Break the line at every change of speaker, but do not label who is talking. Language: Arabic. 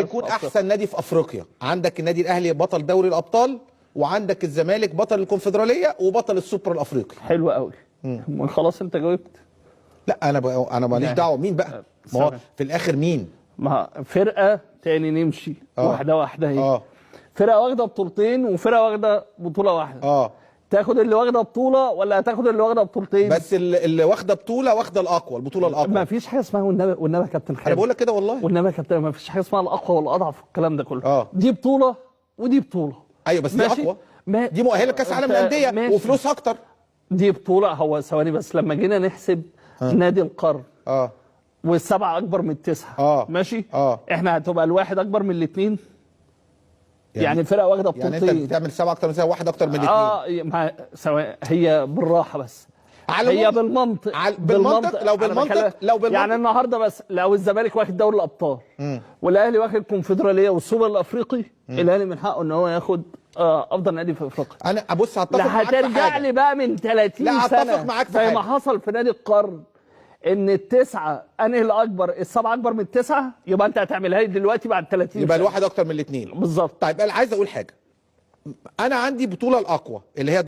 يكون احسن نادي في افريقيا. عندك النادي الاهلي بطل دوري الابطال، وعندك الزمالك بطل الكونفدراليه وبطل السوبر الافريقي.
حلو قوي. خلاص انت جاوبت.
لا انا ماليش دعوه مين بقى، ما هو في الاخر مين؟
ما فرقه تاني نمشي واحده واحده اهي. فرقه واخده بطولتين وفرقه واخده بطوله واحده. تاخد اللي واخده بطوله ولا هتاخد اللي واخده بطولتين؟
بس اللي واخده بطوله واخده الاقوى، البطوله الاقوى.
ما فيش حاجه اسمها والنبي يا كابتن خالد.
انا بقول لك كده والله.
والنبي يا كابتن ما فيش حاجه اسمها الاقوى والاضعف والكلام ده كله. دي بطوله ودي بطوله.
ايوه بس دي اقوى. دي مؤهله لكاس العالم للانديه وفلوس اكتر.
دي بطوله. هو ثواني بس، لما جينا نحسب نادي القرن والسبعه اكبر من التسعه ماشي. احنا هتبقى الواحد اكبر من الاثنين. يعني الفرقه واخده بطولتين.
يعني انت بتعمل 7 اكتر من 7 واحد اكتر من الاثنين.
هي بالراحه بس. هي بالمنطق.
لو بالمنطق
يعني النهارده بس لو الزمالك واخد دوري الابطال والاهلي واخد الكونفدراليه والسوبر الافريقي، الاهلي من حقه ان هو ياخد افضل نادي في افريقيا.
انا ابص هتفق معاك في حاجه.
هترجع لي بقى من 30
لا
سنه.
اتفق معاك في حاجه.
زي ما حصل في نادي القرن ان التسعه انهي الاكبر، السبعه اكبر من التسعه، يبقى انت هتعملها لي دلوقتي بعد 30
يبقى
سنه.
الواحد اكتر من الاثنين
بالظبط.
طيب انا عايز اقول حاجه. انا عندي بطوله الاقوى اللي هي